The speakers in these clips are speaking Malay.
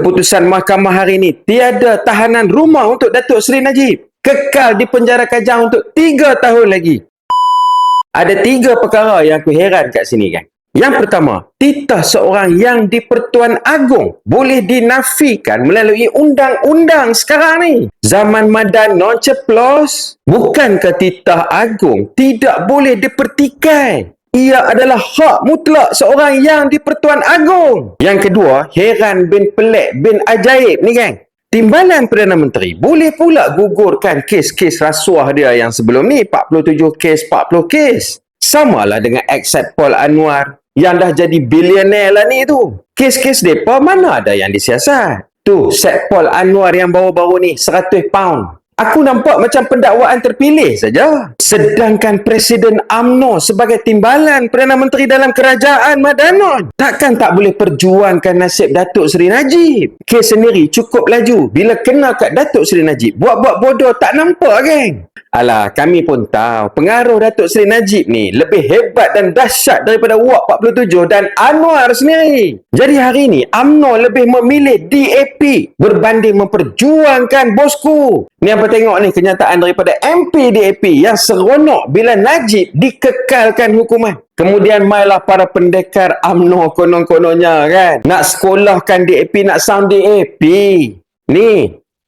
Keputusan mahkamah hari ini, tiada tahanan rumah untuk Datuk Seri Najib. Kekal di penjara Kajang untuk 3 tahun lagi. Ada 3 perkara yang aku heran kat sini kan. Yang pertama, titah seorang yang di Pertuan Agong boleh dinafikan melalui undang-undang sekarang ni. Zaman Madan non ceplos, bukankah titah Agong tidak boleh dipertikai? Ia adalah hak mutlak seorang yang di Pertuan Agong. Yang kedua, heran bin pelik bin ajaib ni kan. Timbalan Perdana Menteri boleh pula gugurkan kes-kes rasuah dia yang sebelum ni, 47 kes, 40 kes. Samalah dengan Ex Paul Anwar yang dah jadi bilioner lah ni tu. Kes-kes mereka mana ada yang disiasat? Tu, Sat Paul Anwar yang baru-baru ni, 100 pound. Aku nampak macam pendakwaan terpilih saja. Sedangkan Presiden UMNO sebagai timbalan Perdana Menteri dalam kerajaan Madanon, takkan tak boleh perjuangkan nasib Datuk Seri Najib? Kes sendiri cukup laju. Bila kena kat Datuk Seri Najib, buat-buat bodoh tak nampak geng? Alah, kami pun tahu pengaruh Datuk Seri Najib ni lebih hebat dan dahsyat daripada Wak 47 dan Anwar sendiri. Jadi hari ni UMNO lebih memilih DAP berbanding memperjuangkan bosku. Ni apa tengok ni kenyataan daripada MP DAP yang seronok bila Najib dikekalkan hukuman. Kemudian mailah para pendekar UMNO konon-kononnya kan, nak sekolahkan DAP, nak sound DAP. Ni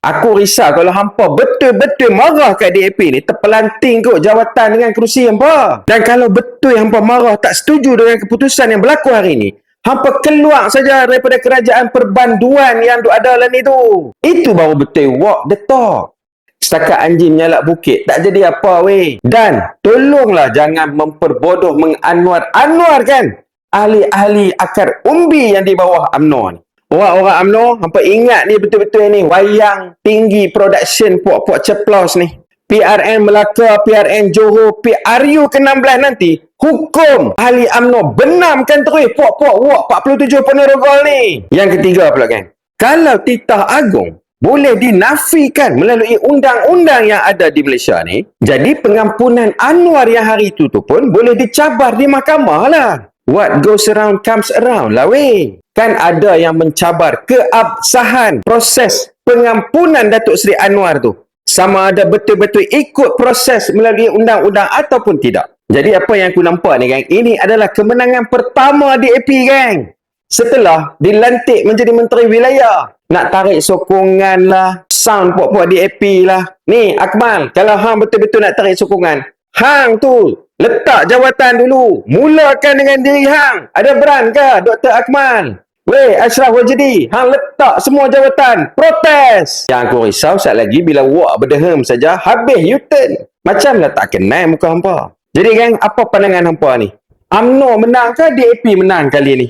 aku risau kalau hampa betul-betul marah kat DAP ni, terpelanting kot jawatan dengan kerusi hampa. Dan kalau betul hampa marah, tak setuju dengan keputusan yang berlaku hari ni, hampa keluar saja daripada kerajaan perbanduan yang ada lah ni tu. Itu baru betul walk the talk. Setakat anjing nyalak bukit, tak jadi apa weh. Dan tolonglah jangan memperbodoh menganwar-anwar kan ahli-ahli akar umbi yang di bawah UMNO ni. Orang-orang UMNO, hampa ingat ni betul-betul ni wayang tinggi production puak-puak ceplos ni. PRN Melaka, PRN Johor, PRU ke-16 nanti, hukum ahli UMNO benamkan terus puak-puak Wak 47 Ponorogo ni. Yang ketiga pula kan, kalau titah Agong boleh dinafikan melalui undang-undang yang ada di Malaysia ni, jadi pengampunan Anwar yang hari tu pun boleh dicabar di mahkamah lah. What goes around comes around lah weh. Kan ada yang mencabar keabsahan proses pengampunan Datuk Seri Anwar tu. Sama ada betul-betul ikut proses melalui undang-undang ataupun tidak. Jadi apa yang aku nampak ni gang, ini adalah kemenangan pertama DAP gang. Setelah dilantik menjadi Menteri Wilayah, nak tarik sokongan lah, sound puak-puak DAP lah. Ni Akmal, kalau hang betul-betul nak tarik sokongan, hang tu letak jawatan dulu. Mulakan dengan diri hang. Ada brand ke Dr. Akmal? Weh, Ashraf Wajidi, hang letak semua jawatan. Protes. Yang aku risau saat lagi bila Wak berdehem saja, habis U-turn. Macam lah tak kenal muka hampa. Jadi gang, apa pandangan hampa ni? UMNO menang ke DAP menang kali ni?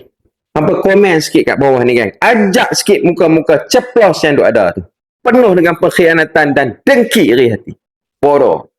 Hampa komen sikit kat bawah ni gang. Ajak sikit muka-muka ceplos yang ada tu. Penuh dengan pengkhianatan dan dengki iri hati. Bodoh.